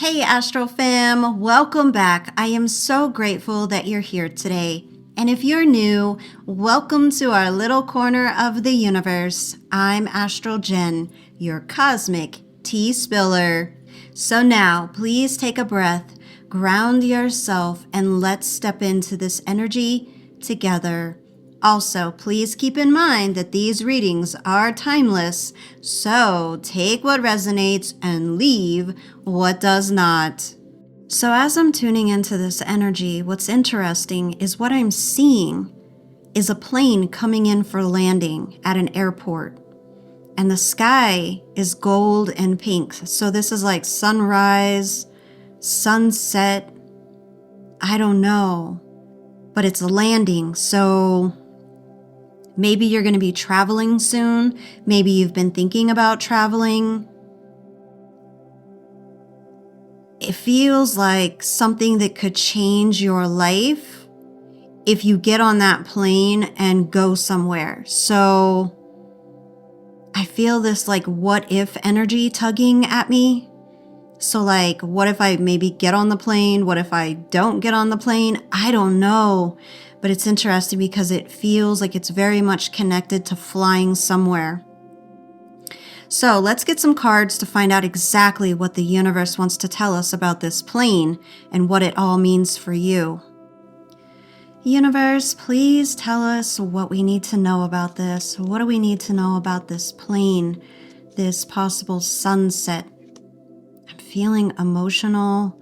Hey Astral fam, welcome back. I am so grateful that you're here today. And if you're new, welcome to our little corner of the universe. I'm Astral Jen, your cosmic tea spiller. So now, please take a breath, ground yourself, and let's step into this energy together. Also, please keep in mind that these readings are timeless, so take what resonates and leave what does not. So as I'm tuning into this energy, what's interesting is what I'm seeing is a plane coming in for landing at an airport. And the sky is gold and pink. So this is like sunrise, sunset, I don't know, but it's landing. So maybe you're going to be traveling soon. Maybe you've been thinking about traveling. It feels like something that could change your life if you get on that plane and go somewhere. So I feel this like what if energy tugging at me. So like, what if I maybe get on the plane? What if I don't get on the plane? I don't know. But it's interesting because it feels like it's very much connected to flying somewhere. So let's get some cards to find out exactly what the universe wants to tell us about this plane and what it all means for you. Universe, please tell us what we need to know about this. What do we need to know about this plane, this possible sunset? I'm feeling emotional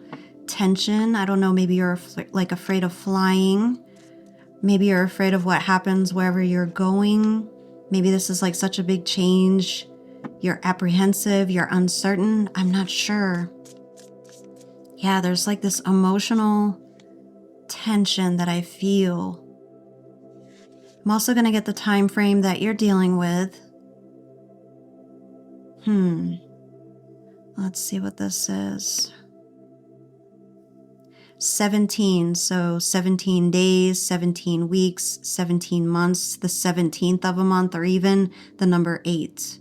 tension. I don't know, maybe you're like afraid of flying. Maybe you're afraid of what happens wherever you're going. Maybe this is like such a big change. You're apprehensive, you're uncertain. I'm not sure. Yeah, there's like this emotional tension that I feel. I'm also going to get the time frame that you're dealing with. Let's see what this is. 17, so 17 days, 17 weeks, 17 months, the 17th of a month, or even the number 8.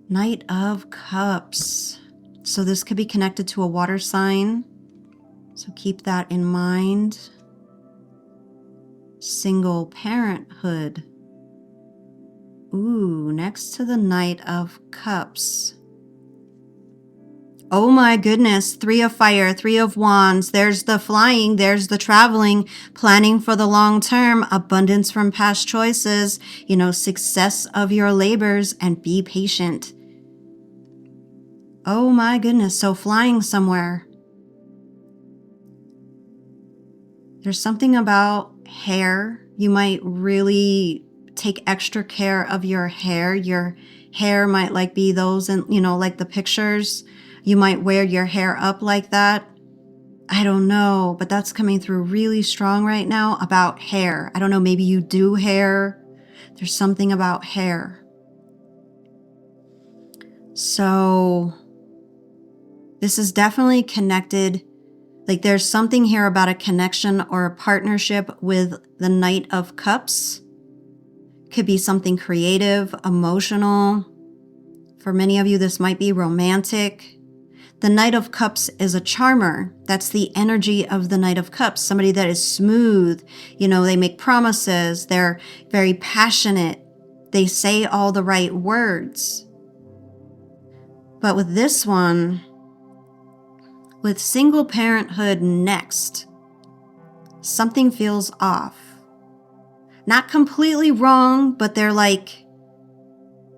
Knight of Cups. So this could be connected to a water sign. So keep that in mind. Single parenthood. Ooh, next to the Knight of Cups. Oh my goodness, 3 of Fire, 3 of Wands. There's the flying, there's the traveling, planning for the long term, abundance from past choices, success of your labors, and be patient. Oh my goodness, so flying somewhere. There's something about hair. You might really take extra care of your hair. Your hair might like be those, and like the pictures. You might wear your hair up like that. I don't know, but that's coming through really strong right now about hair. I don't know, maybe you do hair. There's something about hair. So this is definitely connected. Like there's something here about a connection or a partnership with the Knight of Cups. Could be something creative, emotional. For many of you, this might be romantic. The Knight of Cups is a charmer. That's the energy of the Knight of Cups. Somebody that is smooth. They make promises. They're very passionate. They say all the right words. But with this one, with single parenthood next, something feels off. Not completely wrong, but they're like,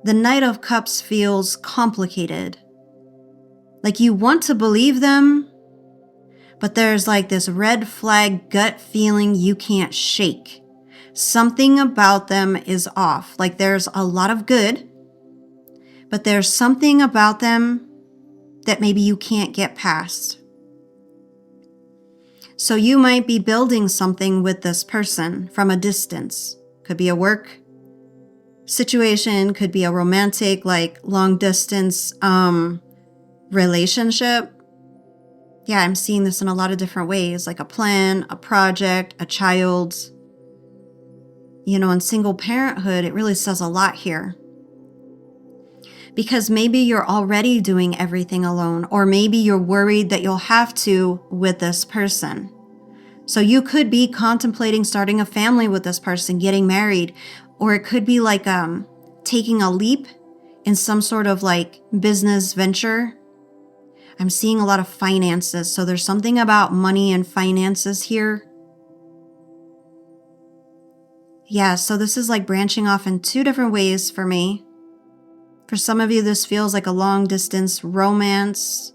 the Knight of Cups feels complicated. Like you want to believe them, but there's like this red flag gut feeling you can't shake. Something about them is off. Like there's a lot of good, but there's something about them that maybe you can't get past. So you might be building something with this person from a distance. Could be a work situation, could be a romantic, like long distance relationship. Yeah, I'm seeing this in a lot of different ways, like a plan, a project, a child. In single parenthood, it really says a lot here. because maybe you're already doing everything alone, or maybe you're worried that you'll have to with this person. So you could be contemplating starting a family with this person, getting married, or it could be like taking a leap in some sort of like business venture. I'm seeing a lot of finances, so there's something about money and finances here. Yeah, so this is like branching off in two different ways for me. For some of you, this feels like a long distance romance,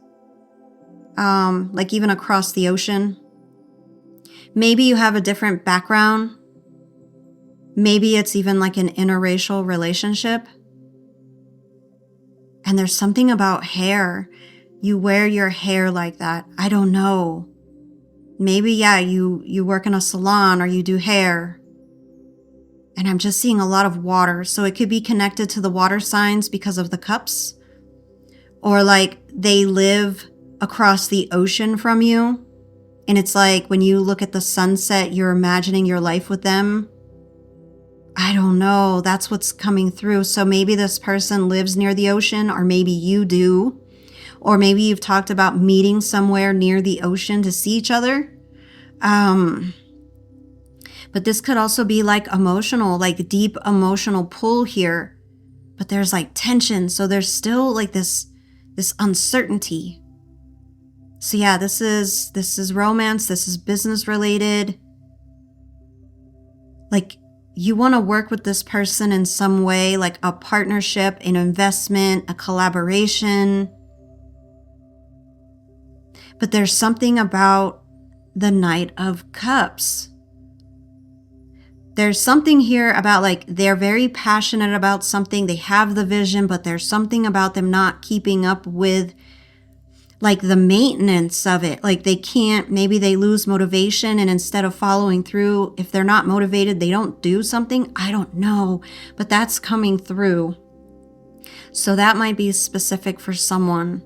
like even across the ocean. Maybe you have a different background. Maybe it's even like an interracial relationship. And there's something about hair. You wear your hair like that. I don't know. Maybe, yeah, you work in a salon or you do hair. And I'm just seeing a lot of water. So it could be connected to the water signs because of the cups. Or like they live across the ocean from you. And it's like when you look at the sunset, you're imagining your life with them. I don't know. That's what's coming through. So maybe this person lives near the ocean, or maybe you do. Or maybe you've talked about meeting somewhere near the ocean to see each other. But this could also be like emotional, like deep emotional pull here. But there's like tension. So there's still like this uncertainty. So yeah, this is romance. This is business related. Like you want to work with this person in some way, like a partnership, an investment, a collaboration. But there's something about the Knight of Cups. There's something here about like they're very passionate about something. They have the vision, but there's something about them not keeping up with like the maintenance of it. Like they can't, maybe they lose motivation, and instead of following through, if they're not motivated, they don't do something. I don't know, but that's coming through. So that might be specific for someone.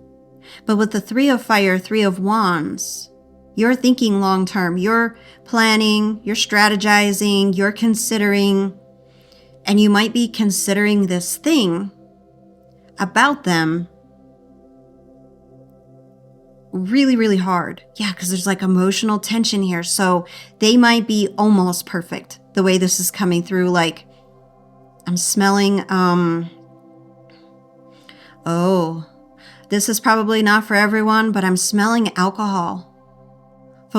But with the Three of Fire, Three of Wands, you're thinking long term. You're planning, you're strategizing, you're considering, and you might be considering this thing about them really, really hard. Yeah, because there's like emotional tension here. So they might be almost perfect the way this is coming through. Like I'm smelling, oh, this is probably not for everyone, but I'm smelling alcohol.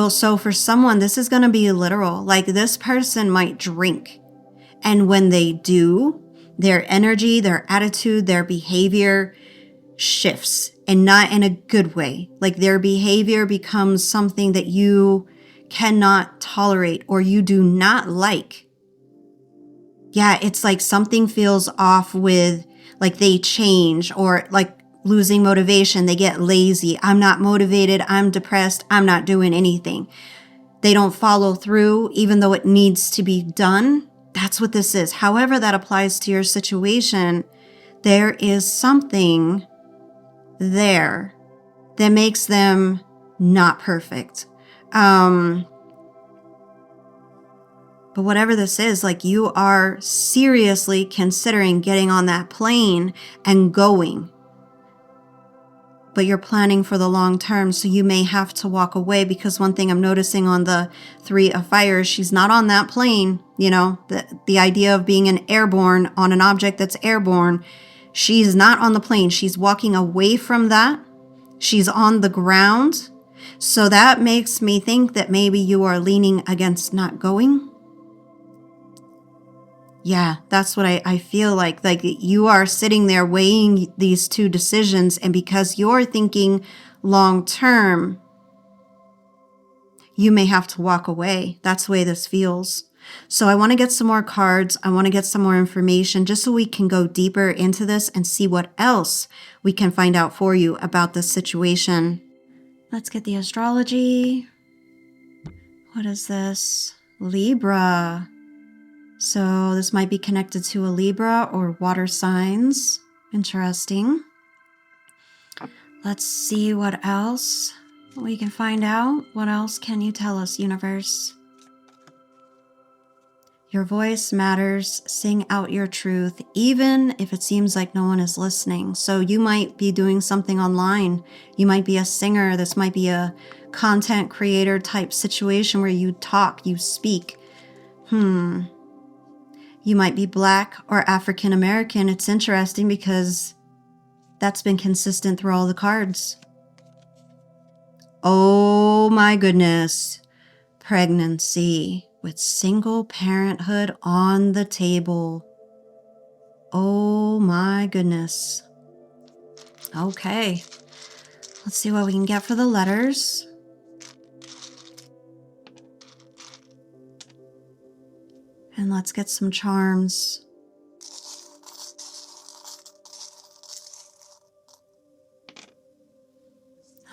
So for someone, this is going to be literal. Like this person might drink. And when they do, their energy, their attitude, their behavior shifts, and not in a good way. Like their behavior becomes something that you cannot tolerate or you do not like. Yeah, it's like something feels off with, like they change, or like losing motivation. They get lazy. I'm not motivated. I'm depressed. I'm not doing anything. They don't follow through even though it needs to be done. That's what this is. However that applies to your situation, there is something there that makes them not perfect. But whatever this is, like you are seriously considering getting on that plane and going. But you're planning for the long term, so you may have to walk away, because one thing I'm noticing on the Three of Fire is she's not on that plane. You know, the idea of being an airborne on an object that's airborne. She's not on the plane. She's walking away from that. She's on the ground. So that makes me think that maybe you are leaning against not going. Yeah, that's what I feel like. Like you are sitting there weighing these two decisions, and because you're thinking long term, you may have to walk away. That's the way this feels. So I want to get some more cards. I want to get some more information just so we can go deeper into this and see what else we can find out for you about this situation. Let's get the astrology. What is this? Libra. So this might be connected to a Libra or water signs. Interesting. Let's see what else we can find out. What else can you tell us, universe? Your voice matters. Sing out your truth, even if it seems like no one is listening. So you might be doing something online. You might be a singer. This might be a content creator type situation where you talk, you speak. You might be Black or African American. It's interesting because that's been consistent through all the cards. Oh my goodness. Pregnancy with single parenthood on the table. Oh my goodness. Okay. Let's see what we can get for the letters. And let's get some charms.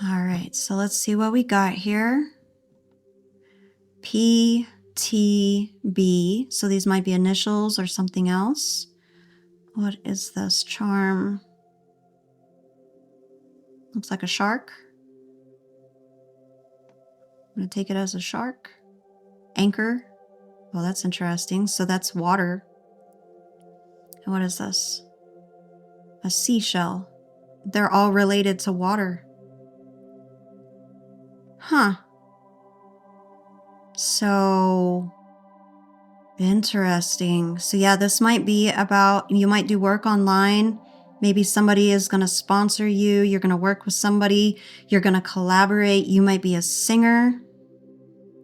All right, so let's see what we got here. PTB. So these might be initials or something else. What is this charm? Looks like a shark. I'm going to take it as a shark. Anchor. Well, that's interesting. So that's water. And what is this? A seashell. They're all related to water. Huh. So interesting. So yeah, this might be about, you might do work online. Maybe somebody is going to sponsor you. You're going to work with somebody. You're going to collaborate. You might be a singer.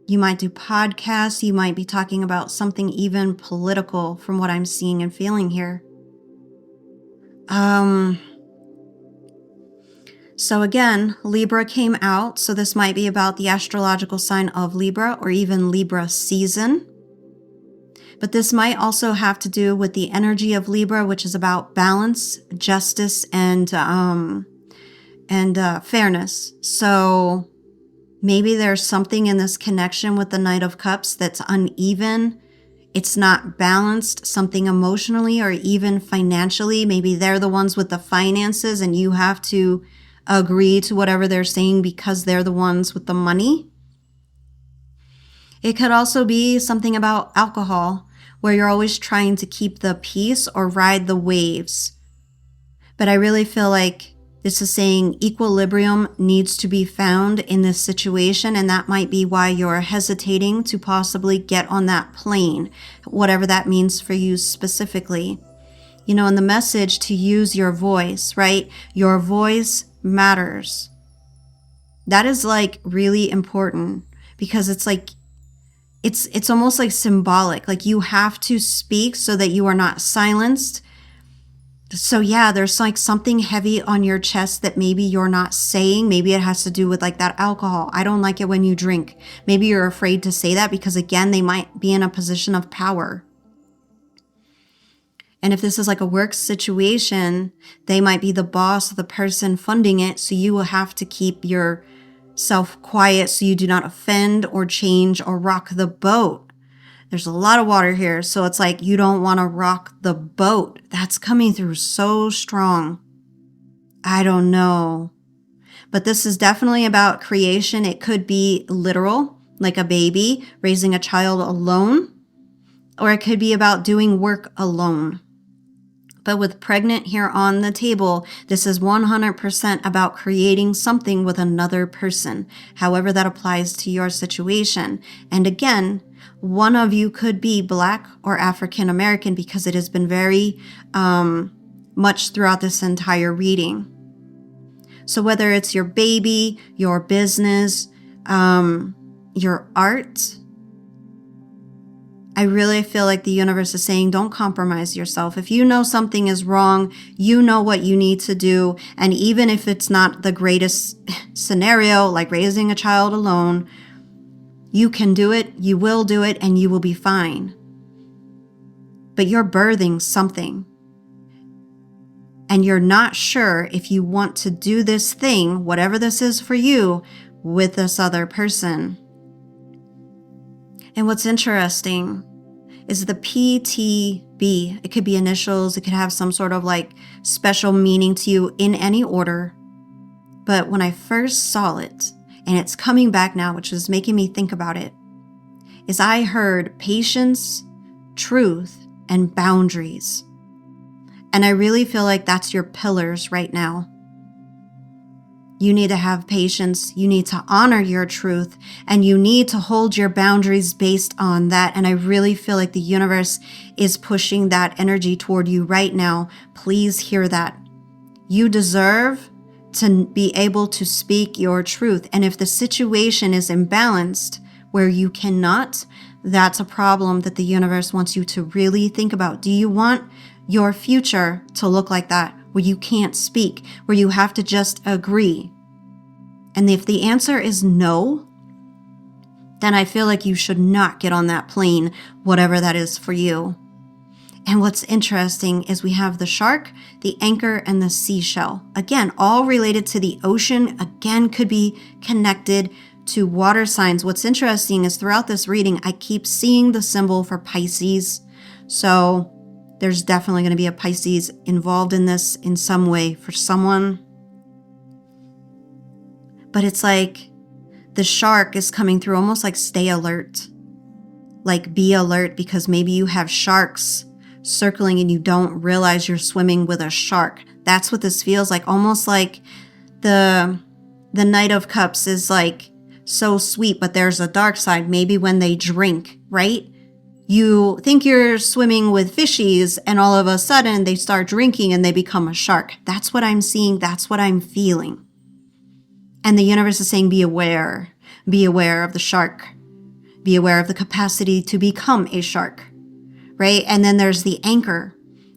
You might do podcasts. You might be talking about something even political from what I'm seeing and feeling here. So again, Libra came out. So this might be about the astrological sign of Libra or even Libra season. But this might also have to do with the energy of Libra, which is about balance, justice, and fairness. So maybe there's something in this connection with the Knight of Cups that's uneven. It's not balanced, something emotionally or even financially. Maybe they're the ones with the finances and you have to agree to whatever they're saying because they're the ones with the money. It could also be something about alcohol, where you're always trying to keep the peace or ride the waves. But I really feel like this is saying equilibrium needs to be found in this situation, and that might be why you're hesitating to possibly get on that plane, whatever that means for you specifically. You know, in the message to use your voice, right? Your voice matters. That is like really important because it's like, it's almost like symbolic. Like you have to speak so that you are not silenced. So yeah, there's like something heavy on your chest that maybe you're not saying. Maybe it has to do with like that alcohol. I don't like it when you drink. Maybe you're afraid to say that because again, they might be in a position of power. And if this is like a work situation, they might be the boss, the person funding it. So you will have to keep yourself quiet so you do not offend or change or rock the boat. There's a lot of water here. So it's like you don't want to rock the boat. That's coming through so strong. I don't know. But this is definitely about creation. It could be literal, like a baby raising a child alone, or it could be about doing work alone. But with pregnant here on the table, this is 100% about creating something with another person, however that applies to your situation. And again, one of you could be Black or African American because it has been very much throughout this entire reading. So whether it's your baby, your business, your art, I really feel like the universe is saying, don't compromise yourself. If you know something is wrong, you know what you need to do. And even if it's not the greatest scenario, like raising a child alone, you can do it, you will do it, and you will be fine. But you're birthing something. And you're not sure if you want to do this thing, whatever this is for you, with this other person. And what's interesting is the PTB. It could be initials. It could have some sort of like special meaning to you in any order. But when I first saw it, and it's coming back now, which is making me think about it, is I heard patience, truth, and boundaries. And I really feel like that's your pillars right now. You need to have patience, you need to honor your truth, and you need to hold your boundaries based on that. And I really feel like the universe is pushing that energy toward you right now. Please hear that. You deserve to be able to speak your truth. And if the situation is imbalanced where you cannot, that's a problem that the universe wants you to really think about. Do you want your future to look like that, where you can't speak, where you have to just agree? And if the answer is no, then I feel like you should not get on that plane, whatever that is for you. And what's interesting is we have the shark, the anchor, and the seashell. Again, all related to the ocean. Again, could be connected to water signs. What's interesting is throughout this reading, I keep seeing the symbol for Pisces. So there's definitely going to be a Pisces involved in this in some way for someone. But it's like the shark is coming through almost like stay alert. Like be alert, because maybe you have sharks circling and you don't realize you're swimming with a shark. That's what this feels like. Almost like the Knight of Cups is like so sweet, but there's a dark side. Maybe when they drink, right? You think you're swimming with fishies and all of a sudden they start drinking and they become a shark. That's what I'm seeing. That's what I'm feeling. And the universe is saying, be aware. Be aware of the shark. Be aware of the capacity to become a shark, right? And then there's the anchor.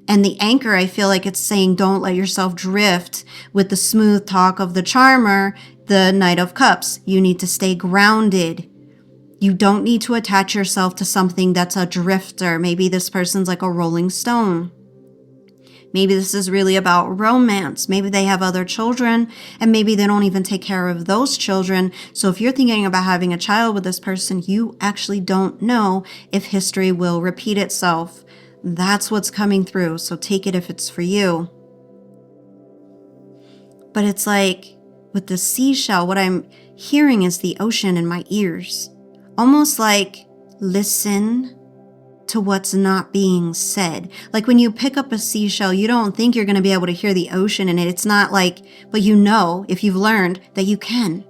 And the anchor, I feel like it's saying, don't let yourself drift with the smooth talk of the charmer, the Knight of Cups. You need to stay grounded. You don't need to attach yourself to something that's a drifter. Maybe this person's like a rolling stone. Maybe this is really about romance. Maybe they have other children and maybe they don't even take care of those children. So if you're thinking about having a child with this person, you actually don't know if history will repeat itself. That's what's coming through. So take it if it's for you. But it's like with the seashell, what I'm hearing is the ocean in my ears. Almost like listen to what's not being said. Like when you pick up a seashell, you don't think you're going to be able to hear the ocean in it. It's not like, but you know, if you've learned that you can.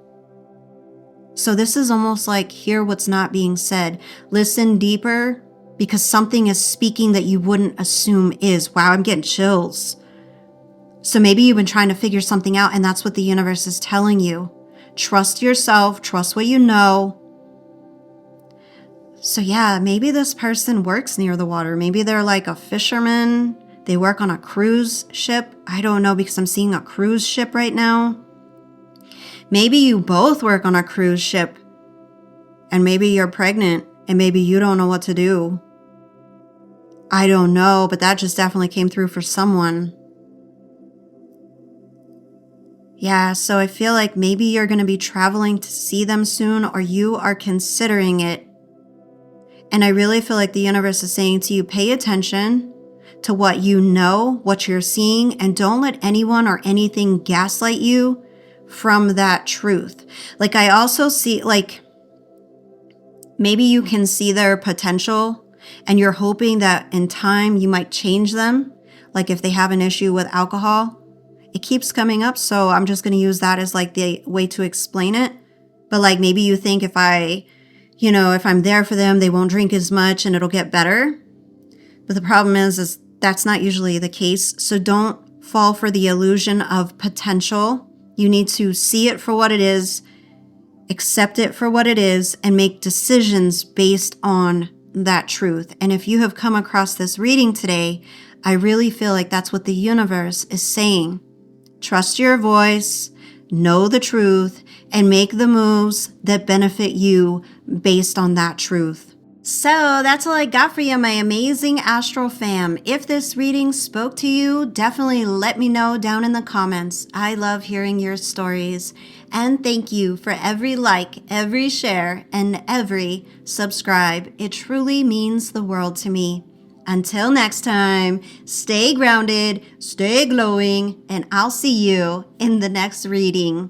So this is almost like hear what's not being said. Listen deeper because something is speaking that you wouldn't assume is. Wow, I'm getting chills. So maybe you've been trying to figure something out and that's what the universe is telling you. Trust yourself, trust what you know. So yeah, maybe this person works near the water. Maybe they're like a fisherman. They work on a cruise ship. I don't know because I'm seeing a cruise ship right now. Maybe you both work on a cruise ship and maybe you're pregnant and maybe you don't know what to do. I don't know, but that just definitely came through for someone. Yeah, so I feel like maybe you're going to be traveling to see them soon or you are considering it. And I really feel like the universe is saying to you, pay attention to what you know, what you're seeing, and don't let anyone or anything gaslight you from that truth. Like I also see, like, maybe you can see their potential and you're hoping that in time you might change them. Like if they have an issue with alcohol, it keeps coming up. So I'm just going to use that as like the way to explain it. But like maybe you think if I'm there for them, they won't drink as much and it'll get better. But the problem is that's not usually the case. So don't fall for the illusion of potential. You need to see it for what it is, accept it for what it is, and make decisions based on that truth. And if you have come across this reading today, I really feel like that's what the universe is saying. Trust your voice, know the truth, and make the moves that benefit you based on that truth. So that's all I got for you, my amazing Astral fam. If this reading spoke to you, definitely let me know down in the comments. I love hearing your stories. And thank you for every like, every share, and every subscribe. It truly means the world to me. Until next time, stay grounded, stay glowing, and I'll see you in the next reading.